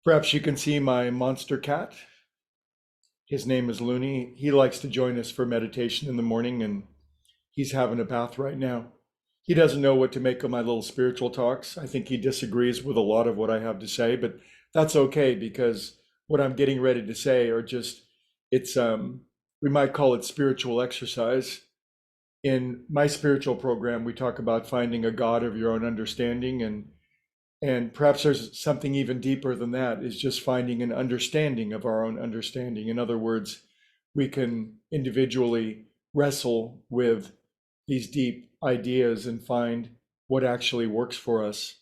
Perhaps you can see my monster cat. His name is Looney. He likes to join us for meditation in the morning, and he's having a bath right now. He doesn't know what to make of my little spiritual talks. I think he disagrees with a lot of what I have to say, but that's okay because what I'm getting ready to say are just, it's, we might call it spiritual exercise. In my spiritual program, we talk about finding a God of your own understanding, and perhaps there's something even deeper than that, is just finding an understanding of our own understanding. In other words, we can individually wrestle with these deep ideas and find what actually works for us.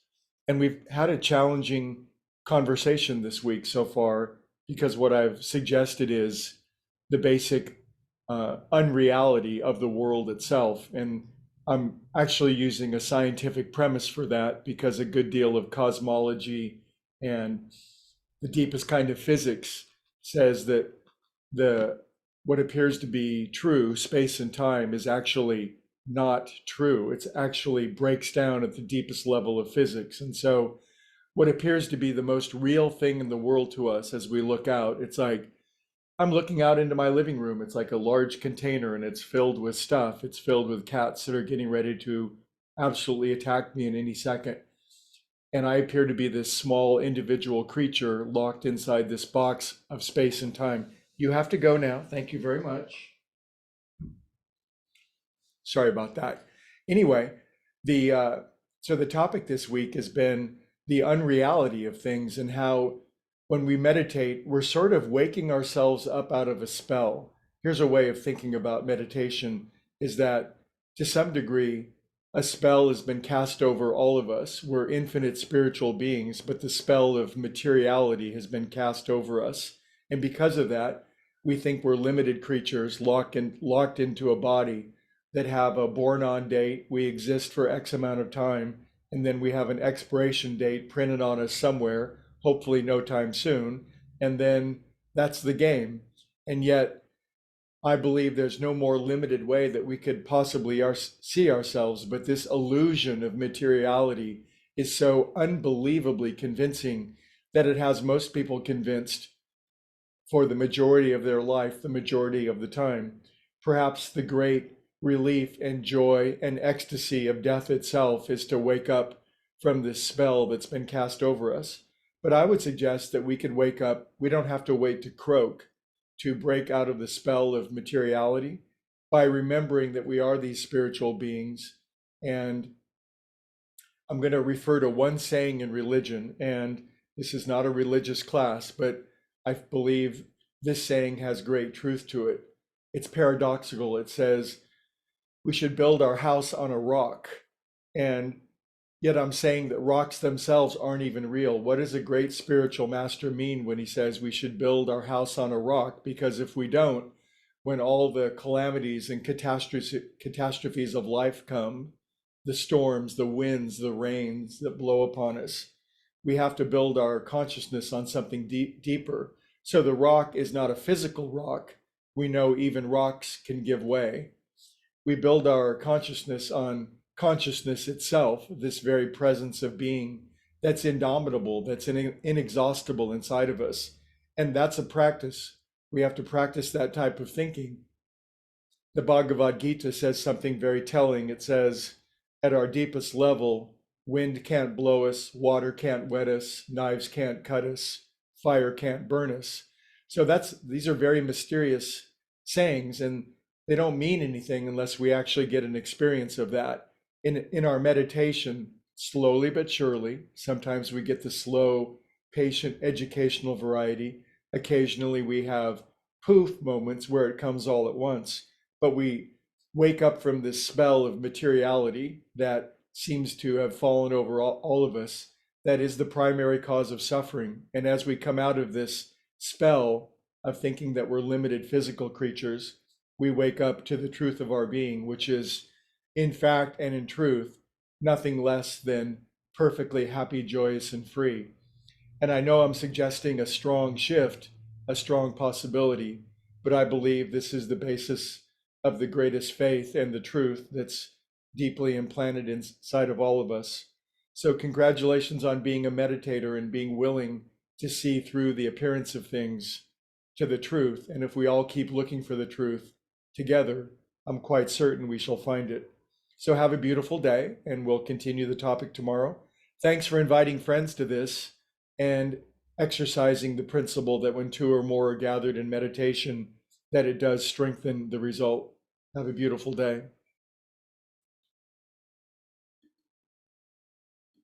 And we've had a challenging conversation this week so far because what I've suggested is the basic unreality of the world itself. And I'm actually using a scientific premise for that because a good deal of cosmology and the deepest kind of physics says that the what appears to be true, space and time, is actually not true. It's actually breaks down at the deepest level of physics. And so what appears to be the most real thing in the world to us as we look out, it's like I'm looking out into my living room. It's like a large container and it's filled with stuff. It's filled with cats that are getting ready to absolutely attack me in any second. And I appear to be this small individual creature locked inside this box of space and time. You have to go now. Thank you very much. Sorry about that. Anyway, so the topic this week has been the unreality of things and how when we meditate, we're sort of waking ourselves up out of a spell. Here's a way of thinking about meditation is that to some degree, a spell has been cast over all of us. We're infinite spiritual beings, but the spell of materiality has been cast over us. And because of that, we think we're limited creatures locked into a body that have a born on date. We exist for X amount of time, and then we have an expiration date printed on us somewhere, hopefully no time soon, and then that's the game. And yet, I believe there's no more limited way that we could possibly see ourselves, but this illusion of materiality is so unbelievably convincing that it has most people convinced for the majority of their life, the majority of the time. Perhaps the great relief and joy and ecstasy of death itself is to wake up from this spell that's been cast over us. But I would suggest that we can wake up, we don't have to wait to croak to break out of the spell of materiality by remembering that we are these spiritual beings. And I'm going to refer to one saying in religion, and this is not a religious class, but I believe this saying has great truth to it. It's paradoxical. It says, we should build our house on a rock. And yet I'm saying that rocks themselves aren't even real. What does a great spiritual master mean when he says we should build our house on a rock? Because if we don't, when all the calamities and catastrophes of life come, the storms, the winds, the rains that blow upon us, we have to build our consciousness on something deeper. So the rock is not a physical rock. We know even rocks can give way. We build our consciousness on consciousness itself, this very presence of being that's indomitable, that's inexhaustible inside of us. And that's a practice. We have to practice that type of thinking. The Bhagavad Gita says something very telling. It says, at our deepest level, wind can't blow us, water can't wet us, knives can't cut us, fire can't burn us. So these are very mysterious sayings, and they don't mean anything unless we actually get an experience of that. In our meditation, slowly but surely, sometimes we get the slow, patient, educational variety. Occasionally we have poof moments where it comes all at once, but we wake up from this spell of materiality that seems to have fallen over all of us. That is the primary cause of suffering. And as we come out of this spell of thinking that we're limited physical creatures, we wake up to the truth of our being, which is, in fact and in truth, nothing less than perfectly happy, joyous, and free. And I know I'm suggesting a strong shift, a strong possibility, but I believe this is the basis of the greatest faith and the truth that's deeply implanted inside of all of us. So congratulations on being a meditator and being willing to see through the appearance of things to the truth. And if we all keep looking for the truth together, I'm quite certain we shall find it. So have a beautiful day, and we'll continue the topic tomorrow. Thanks for inviting friends to this and exercising the principle that when two or more are gathered in meditation, that it does strengthen the result. Have a beautiful day.